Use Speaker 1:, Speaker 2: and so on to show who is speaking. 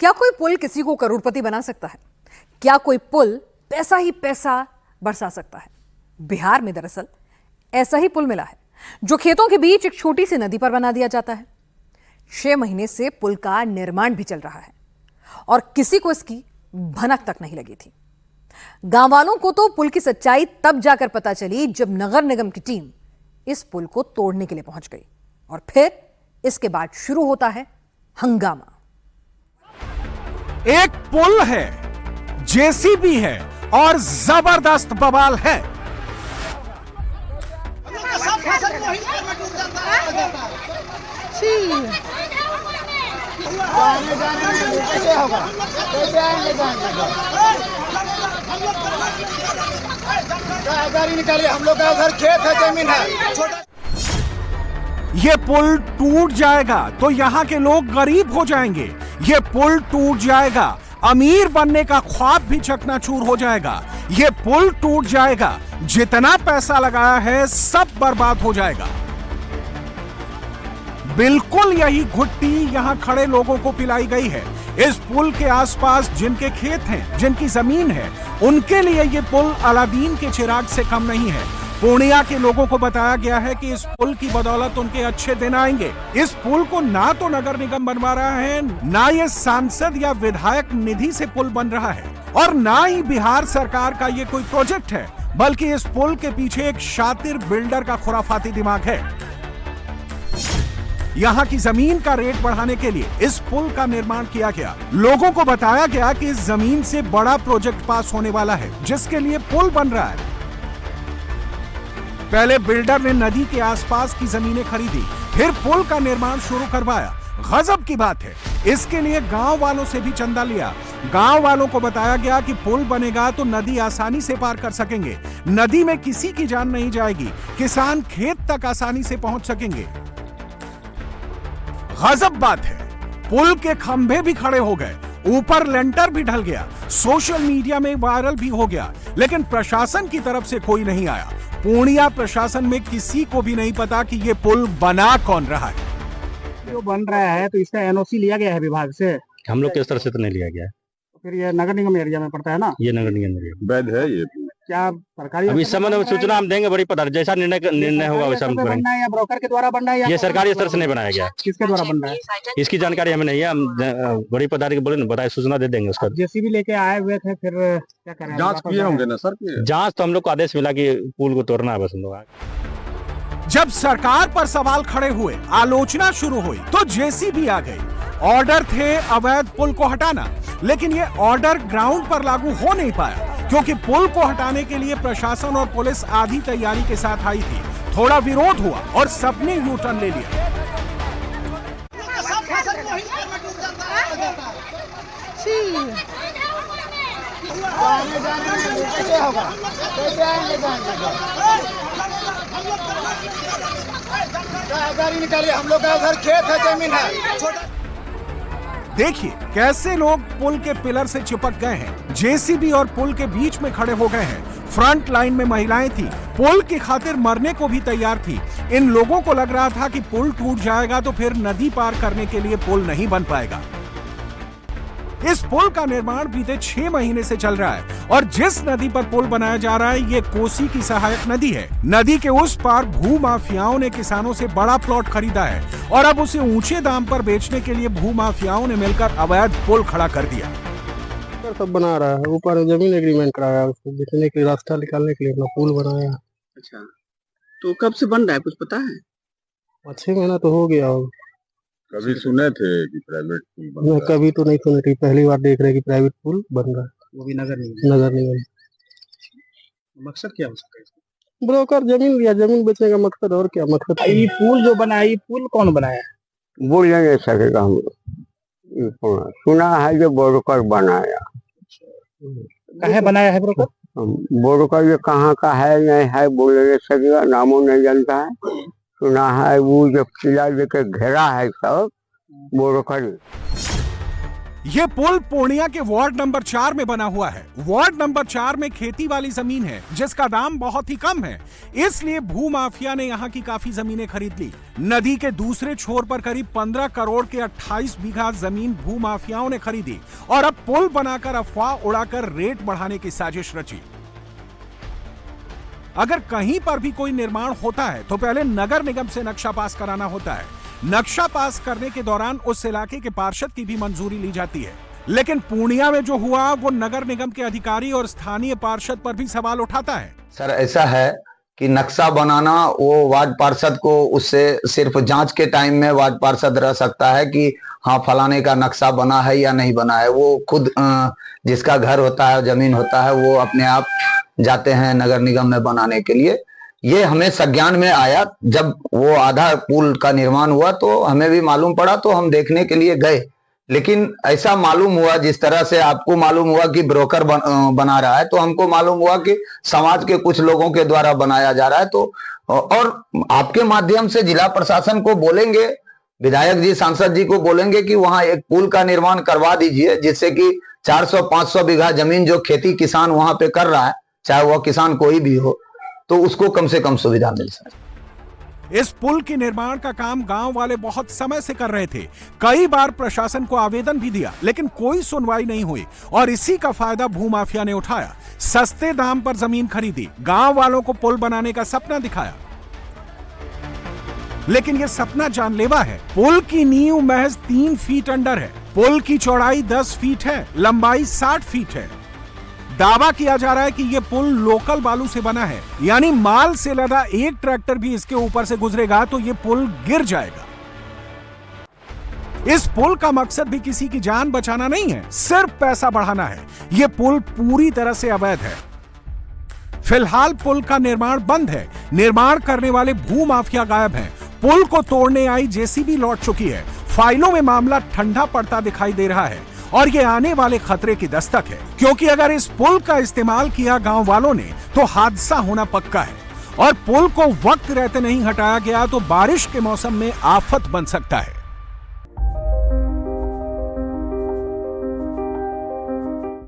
Speaker 1: क्या कोई पुल किसी को करोड़पति बना सकता है? क्या कोई पुल पैसा ही पैसा बरसा सकता है? बिहार में दरअसल ऐसा ही पुल मिला है जो खेतों के बीच एक छोटी सी नदी पर बना दिया जाता है। 6 महीने से पुल का निर्माण भी चल रहा है और किसी को इसकी भनक तक नहीं लगी थी। गांव वालों को तो पुल की सच्चाई तब जाकर पता चली जब नगर निगम की टीम इस पुल को तोड़ने के लिए पहुंच गई और फिर इसके बाद शुरू होता है हंगामा।
Speaker 2: एक पुल है, जेसीबी है और जबरदस्त बवाल है।
Speaker 3: गाड़ी निकालिए, हम लोग का उधर खेत है, जमीन है छोटा।
Speaker 2: ये पुल टूट जाएगा तो यहाँ के लोग गरीब हो जाएंगे। ये पुल टूट जाएगा, अमीर बनने का ख्वाब भी चकनाचूर हो जाएगा। ये पुल टूट जाएगा, जितना पैसा लगाया है सब बर्बाद हो जाएगा। बिल्कुल यही घुट्टी यहाँ खड़े लोगों को पिलाई गई है। इस पुल के आसपास जिनके खेत हैं, जिनकी जमीन है, उनके लिए ये पुल अलादीन के चिराग से कम नहीं है। पूर्णिया के लोगों को बताया गया है कि इस पुल की बदौलत उनके अच्छे दिन आएंगे। इस पुल को ना तो नगर निगम बनवा रहा है, ना ये सांसद या विधायक निधि से पुल बन रहा है और ना ही बिहार सरकार का ये कोई प्रोजेक्ट है, बल्कि इस पुल के पीछे एक शातिर बिल्डर का खुराफाती दिमाग है। यहाँ की जमीन का रेट बढ़ाने के लिए इस पुल का निर्माण किया गया। लोगों को बताया गया कि इस जमीन से बड़ा प्रोजेक्ट पास होने वाला है, जिसके लिए पुल बन रहा है। पहले बिल्डर ने नदी के आसपास की जमीनें खरीदी, फिर पुल का निर्माण शुरू करवाया। गजब की बात है, इसके लिए गांव वालों से भी चंदा लिया। गांव वालों को बताया गया कि पुल बनेगा तो नदी आसानी से पार कर सकेंगे। नदी में किसी की जान नहीं जाएगी, किसान खेत तक आसानी से पहुंच सकेंगे। गजब बात है, पुल के खंभे भी खड़े हो गए, ऊपर लेंटर भी ढल गया, सोशल मीडिया में वायरल भी हो गया, लेकिन प्रशासन की तरफ से कोई नहीं आया। पूर्णिया प्रशासन में किसी को भी नहीं पता कि ये पुल बना कौन रहा है।
Speaker 4: जो बन रहा है तो इसका एनओसी लिया गया है विभाग से?
Speaker 5: हम लोग किस तरह से तो नहीं लिया गया है।
Speaker 4: फिर ये नगर निगम एरिया में पड़ता है ना?
Speaker 5: ये नगर निगम एरिया
Speaker 3: वैध है ये?
Speaker 4: क्या सरकारी?
Speaker 5: अभी इस समय में सूचना हम देंगे, बड़ी पदार्थ जैसा निर्णय होगा वैसा हम करेंगे।
Speaker 4: बनना है या ब्रोकर के द्वारा बनना है या
Speaker 5: ये सरकारी स्तर से नहीं बनाया गया।
Speaker 4: किसके द्वारा बन रहा है
Speaker 5: इसकी जानकारी हमें नहीं है। हम बड़ी पदार्थ बोले ना, बताए सूचना दे देंगे उसका।
Speaker 4: जेसीबी लेके आए हुए थे, फिर क्या करें?
Speaker 3: जांच किए होंगे ना सर?
Speaker 5: जांच तो हम लोग को आदेश मिला कि पुल को तोड़ना है, बस हम लोग।
Speaker 2: जब सरकार पर सवाल खड़े हुए, आलोचना शुरू हुई, तो जेसीबी आ गई। ऑर्डर थे अवैध पुल को हटाना, लेकिन ये ऑर्डर ग्राउंड पर लागू हो नहीं पाया, क्योंकि पुल को हटाने के लिए प्रशासन और पुलिस आधी तैयारी के साथ आई थी। थोड़ा विरोध हुआ और सबने यू टर्न ले लिया।
Speaker 3: गाड़ी निकालिए, हम लोग का उधर खेत है, जमीन है छोटा।
Speaker 2: देखिए कैसे लोग पुल के पिलर से चिपक गए हैं, जेसीबी और पुल के बीच में खड़े हो गए हैं। फ्रंट लाइन में महिलाएं थी, पुल की खातिर मरने को भी तैयार थी। इन लोगों को लग रहा था कि पुल टूट जाएगा तो फिर नदी पार करने के लिए पुल नहीं बन पाएगा। इस पुल का निर्माण बीते 6 महीने से चल रहा है और जिस नदी पर पुल बनाया जा रहा है ये कोसी की सहायक नदी है। नदी के उस पार भू माफियाओं ने किसानों से बड़ा प्लॉट खरीदा है और अब उसे ऊंचे दाम पर बेचने के लिए भू माफियाओं ने मिलकर अवैध पुल खड़ा कर दिया।
Speaker 4: सब बना रहा है, ऊपर जमीन एग्रीमेंट कराया, उसको बेचने के लिए, रास्ता निकालने के लिए अपना पुल बनाया।
Speaker 6: अच्छा, तो कब से बन रहा है कुछ पता है?
Speaker 4: 6 महीना तो हो गया होगा।
Speaker 3: कभी सुने थे कि प्राइवेट पुल बन रहा है?
Speaker 4: कभी तो नहीं सुने थे, पहली बार देख रहे हैं कि प्राइवेट पुल बन रहा है।
Speaker 6: वो भी नगर निगम।
Speaker 4: नगर निगम।
Speaker 6: मकसद क्या हो सकता है?
Speaker 4: ब्रोकर जमीन लिया, जमीन बेचने का मकसद, और क्या मकसद?
Speaker 6: ये पुल जो बना है, ये पुल कौन बनाया है?
Speaker 7: बोल नहीं सकेगा हम लोग। सुना है जो ब्रोकर बनाया।
Speaker 6: कहाँ बनाया है ब्रोकर?
Speaker 7: ब्रोकर ये कहाँ का है नहीं है बोल नहीं सकेगा, नामों नहीं जानता है। सुना है वो जो किला लेकर घेरा है सब ब्रोकर।
Speaker 2: ये पुल पूर्णिया के वार्ड नंबर 4 में बना हुआ है। वार्ड नंबर 4 में खेती वाली जमीन है जिसका दाम बहुत ही कम है, इसलिए भूमाफिया ने यहाँ की काफी जमीनें खरीद ली। नदी के दूसरे छोर पर करीब 15 करोड़ के 28 बीघा जमीन भूमाफियाओं ने खरीदी और अब पुल बनाकर अफवाह उड़ाकर रेट बढ़ाने की साजिश रची। अगर कहीं पर भी कोई निर्माण होता है तो पहले नगर निगम से नक्शा पास कराना होता है। नक्शा पास करने के दौरान उस इलाके के पार्षद की भी मंजूरी ली जाती है, लेकिन पूर्णिया में जो हुआ वो नगर निगम के अधिकारी और स्थानीय पार्षद पर भी सवाल उठाता है।
Speaker 8: सर ऐसा है कि नक्शा बनाना वो वार्ड पार्षद को, उससे सिर्फ जांच के टाइम में वार्ड पार्षद रह सकता है कि हाँ फलाने का नक्शा बना है या नहीं बना है। वो खुद जिसका घर होता है, जमीन होता है, वो अपने आप जाते हैं नगर निगम में बनाने के लिए। ये हमें संज्ञान में आया जब वो आधा पुल का निर्माण हुआ तो हमें भी मालूम पड़ा, तो हम देखने के लिए गए। लेकिन ऐसा मालूम हुआ, जिस तरह से आपको मालूम हुआ कि ब्रोकर बना रहा है, तो हमको मालूम हुआ कि समाज के कुछ लोगों के द्वारा बनाया जा रहा है। तो और आपके माध्यम से जिला प्रशासन को बोलेंगे, विधायक जी, सांसद जी को बोलेंगे कि वहां एक पुल का निर्माण करवा दीजिए, जिससे कि 400-500 बीघा जमीन जो खेती किसान वहां पे कर रहा है, चाहे वह किसान कोई भी हो, तो उसको कम से कम सुविधा मिल सके।
Speaker 2: इस पुल के निर्माण का काम गांव वाले बहुत समय से कर रहे थे। कई बार प्रशासन को आवेदन भी दिया, लेकिन कोई सुनवाई नहीं हुई और इसी का फायदा भूमाफिया ने उठाया। सस्ते दाम पर जमीन खरीदी, गांव वालों को पुल बनाने का सपना दिखाया, लेकिन यह सपना जानलेवा है। पुल की नींव महज 3 फीट अंडर है। पुल की चौड़ाई 10 फीट है, लंबाई 60 फीट है। दावा किया जा रहा है कि यह पुल लोकल बालू से बना है, यानी माल से लदा एक ट्रैक्टर भी इसके ऊपर से गुजरेगा तो यह पुल गिर जाएगा। इस पुल का मकसद भी किसी की जान बचाना नहीं है, सिर्फ पैसा बढ़ाना है। यह पुल पूरी तरह से अवैध है। फिलहाल पुल का निर्माण बंद है। निर्माण करने वाले भूमाफिया गायब हैं। पुल को तोड़ने आई जेसीबी लौट चुकी है। फाइलों में मामला ठंडा पड़ता दिखाई दे रहा है और ये आने वाले खतरे की दस्तक है, क्योंकि अगर इस पुल का इस्तेमाल किया गांव वालों ने तो हादसा होना पक्का है और पुल को वक्त रहते नहीं हटाया गया तो बारिश के मौसम में आफत बन सकता है।